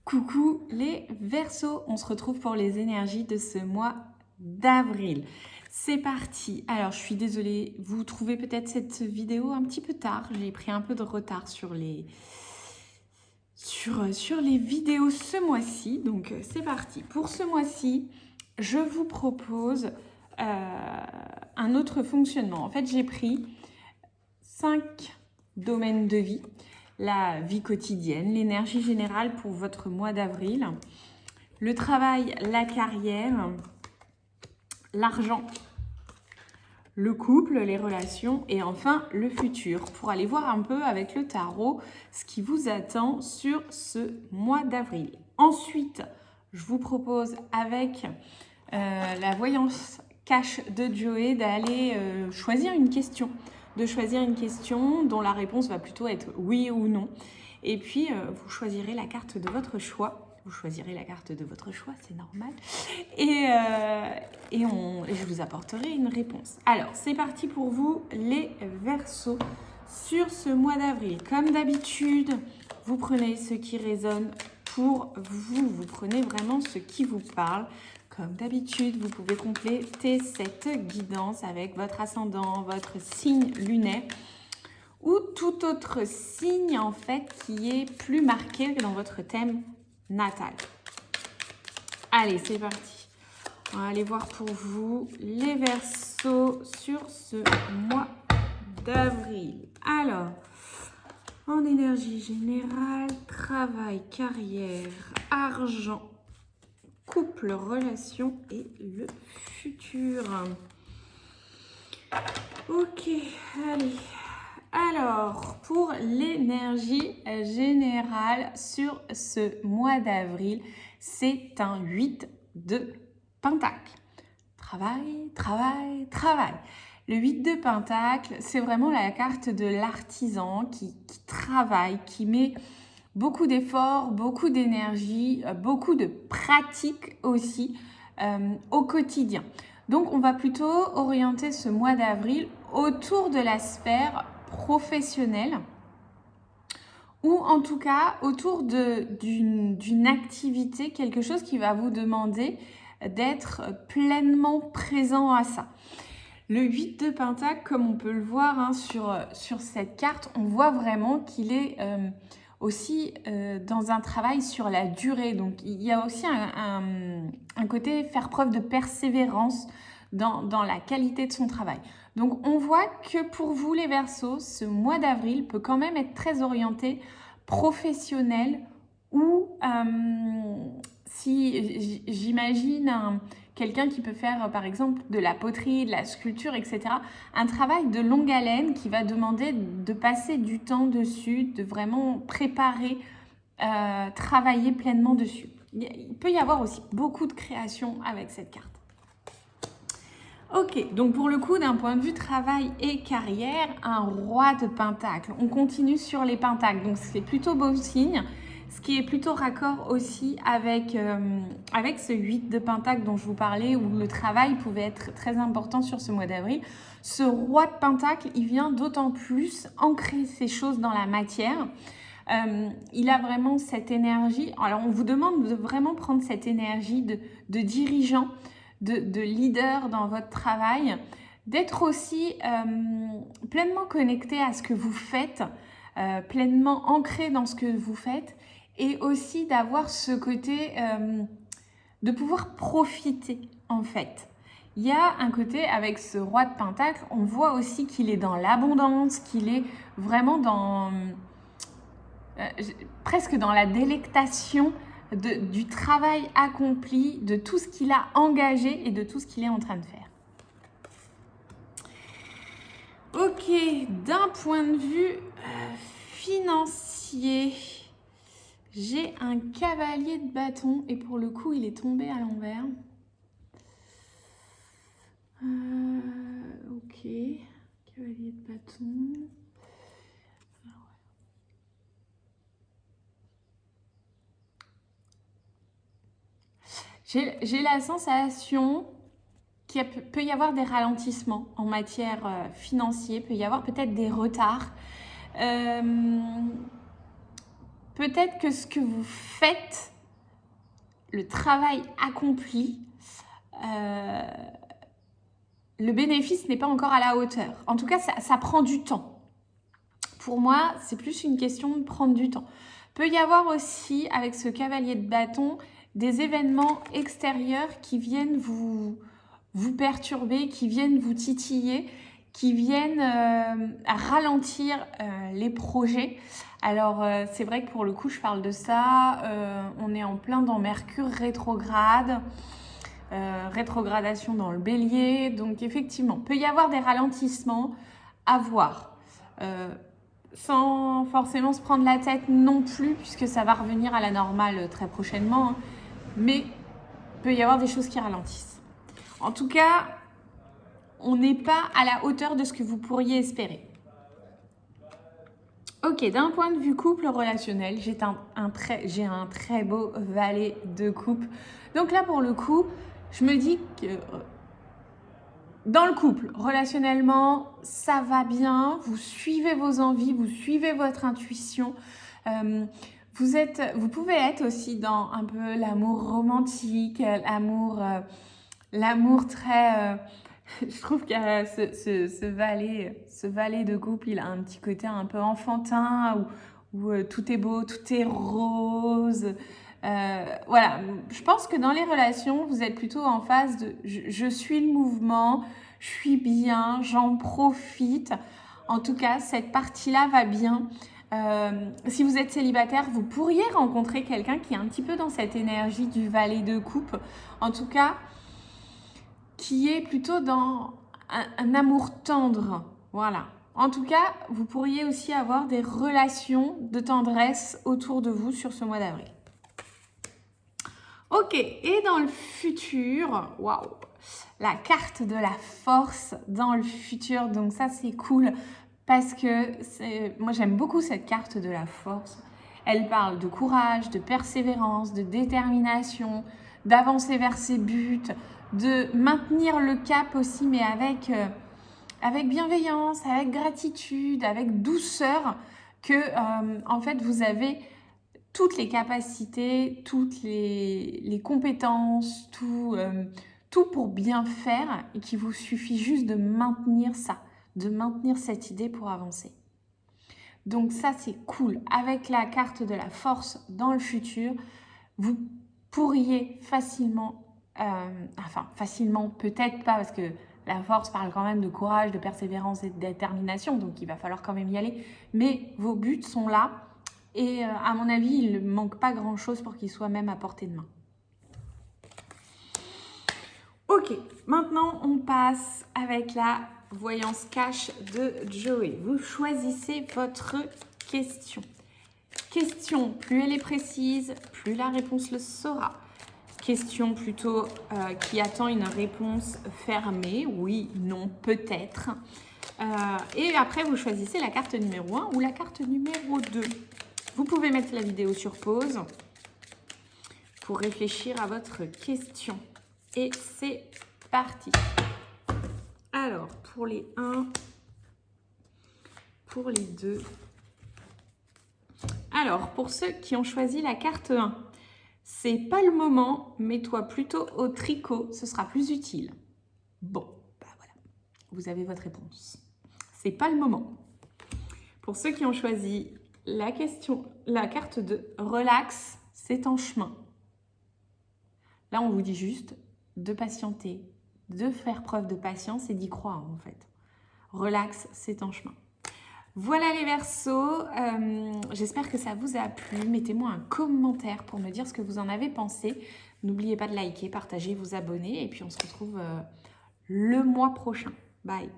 Coucou les Verseaux, on se retrouve pour les énergies de ce mois d'avril. C'est parti. Alors je suis désolée, vous trouvez peut-être cette vidéo un petit peu tard. J'ai pris un peu de retard sur les vidéos ce mois-ci. Donc c'est parti. Pour ce mois-ci, je vous propose un autre fonctionnement. En fait, j'ai pris 5 domaines de vie. La vie quotidienne, l'énergie générale pour votre mois d'avril, le travail, la carrière, l'argent, le couple, les relations et enfin le futur, pour aller voir un peu avec le tarot ce qui vous attend sur ce mois d'avril. Ensuite, je vous propose avec la voyance cache de Joey d'aller choisir une question. De choisir une question dont la réponse va plutôt être oui ou non. Et puis, vous choisirez la carte de votre choix. Vous choisirez la carte de votre choix, c'est normal. Et je vous apporterai une réponse. Alors, c'est parti pour vous, les Verseaux, sur ce mois d'avril. Comme d'habitude, vous prenez ce qui résonne pour vous. Vous prenez vraiment ce qui vous parle. Comme d'habitude, vous pouvez compléter cette guidance avec votre ascendant, votre signe lunaire ou tout autre signe en fait qui est plus marqué dans votre thème natal. Allez, c'est parti. On va aller voir pour vous les Verseaux sur ce mois d'avril. Alors, en énergie générale, travail, carrière, argent, couple, relation et le futur. Ok, allez. Alors, pour l'énergie générale sur ce mois d'avril, c'est un 8 de Pentacle. Travail, travail, travail. Le 8 de Pentacle, c'est vraiment la carte de l'artisan qui travaille, qui met beaucoup d'efforts, beaucoup d'énergie, beaucoup de pratique aussi au quotidien. Donc, on va plutôt orienter ce mois d'avril autour de la sphère professionnelle ou en tout cas autour d'une activité, quelque chose qui va vous demander d'être pleinement présent à ça. Le 8 de Pentacle, comme on peut le voir sur cette carte, on voit vraiment qu'il est aussi dans un travail sur la durée. Donc, il y a aussi un côté faire preuve de persévérance dans la qualité de son travail. Donc, on voit que pour vous, les Verseaux, ce mois d'avril peut quand même être très orienté professionnel ou si j'imagine quelqu'un qui peut faire par exemple de la poterie, de la sculpture, etc. Un travail de longue haleine qui va demander de passer du temps dessus, de vraiment préparer, travailler pleinement dessus. Il peut y avoir aussi beaucoup de création avec cette carte. Ok, donc pour le coup, d'un point de vue travail et carrière, un roi de Pentacle. On continue sur les Pentacles, donc c'est plutôt beau signe. Ce qui est plutôt raccord aussi avec ce 8 de Pentacle dont je vous parlais, où le travail pouvait être très important sur ce mois d'avril. Ce roi de Pentacle, il vient d'autant plus ancrer ces choses dans la matière. Il a vraiment cette énergie. Alors, on vous demande de vraiment prendre cette énergie de dirigeant, de leader dans votre travail, d'être aussi pleinement connecté à ce que vous faites, pleinement ancré dans ce que vous faites, et aussi d'avoir ce côté de pouvoir profiter en fait. Il y a un côté avec ce roi de Pentacle, on voit aussi qu'il est dans l'abondance, qu'il est vraiment dans presque dans la délectation du travail accompli, de tout ce qu'il a engagé et de tout ce qu'il est en train de faire. Ok, d'un point de vue financier, j'ai un cavalier de bâton et pour le coup, il est tombé à l'envers. Ok, cavalier de bâton. J'ai la sensation qu'il peut y avoir des ralentissements en matière financière, peut y avoir peut-être des retards. Peut-être que ce que vous faites le travail accompli, le bénéfice n'est pas encore à la hauteur. En tout cas, ça prend du temps. Pour moi, c'est plus une question de prendre du temps. Peut y avoir aussi, avec ce cavalier de bâton, des événements extérieurs qui viennent vous perturber, qui viennent vous titiller, qui viennent ralentir les projets. Alors, c'est vrai que pour le coup, je parle de ça. On est en plein dans Mercure rétrograde. Rétrogradation dans le bélier. Donc, effectivement, peut y avoir des ralentissements à voir. Sans forcément se prendre la tête non plus, puisque ça va revenir à la normale très prochainement. Hein. Mais peut y avoir des choses qui ralentissent. En tout cas, on n'est pas à la hauteur de ce que vous pourriez espérer. Ok, d'un point de vue couple relationnel, j'ai un très beau valet de coupe. Donc là, pour le coup, je me dis que dans le couple, relationnellement, ça va bien. Vous suivez vos envies, vous suivez votre intuition. Vous pouvez être aussi dans un peu l'amour romantique, l'amour très... je trouve que ce valet de couple, il a un petit côté un peu enfantin, où tout est beau, tout est rose. Voilà, je pense que dans les relations, vous êtes plutôt en phase de je suis le mouvement, je suis bien, j'en profite. En tout cas, cette partie-là va bien. Si vous êtes célibataire, vous pourriez rencontrer quelqu'un qui est un petit peu dans cette énergie du valet de coupe. En tout cas, qui est plutôt dans un amour tendre. Voilà. En tout cas, vous pourriez aussi avoir des relations de tendresse autour de vous sur ce mois d'avril. Ok, et dans le futur, waouh, la carte de la force dans le futur. Donc ça, c'est cool parce que moi, j'aime beaucoup cette carte de la force. Elle parle de courage, de persévérance, de détermination, d'avancer vers ses buts, de maintenir le cap aussi, mais avec bienveillance, avec gratitude, avec douceur, que en fait, vous avez toutes les capacités, toutes les compétences, tout pour bien faire et qu'il vous suffit juste de maintenir ça, de maintenir cette idée pour avancer. Donc ça, c'est cool. Avec la carte de la force dans le futur, vous pourriez facilement, facilement peut-être pas parce que la force parle quand même de courage, de persévérance et de détermination, donc il va falloir quand même y aller. Mais vos buts sont là. Et à mon avis, il ne manque pas grand-chose pour qu'il soit même à portée de main. Ok, maintenant on passe avec la voyance cash de Joey. Vous choisissez votre question. Question, plus elle est précise, plus la réponse le sera. Question plutôt qui attend une réponse fermée, oui, non, peut-être. Et après, vous choisissez la carte numéro 1 ou la carte numéro 2. Vous pouvez mettre la vidéo sur pause pour réfléchir à votre question. Et c'est parti. Alors, pour les 1, pour les 2. Alors, pour ceux qui ont choisi la carte 1, c'est pas le moment, mets-toi plutôt au tricot, ce sera plus utile. Bon, bah voilà, vous avez votre réponse. C'est pas le moment. Pour ceux qui ont choisi la carte 2, relax, c'est en chemin. Là, on vous dit juste de patienter, de faire preuve de patience et d'y croire en fait. Relax, c'est en chemin. Voilà les Verseaux, j'espère que ça vous a plu. Mettez-moi un commentaire pour me dire ce que vous en avez pensé. N'oubliez pas de liker, partager, vous abonner et puis on se retrouve le mois prochain. Bye.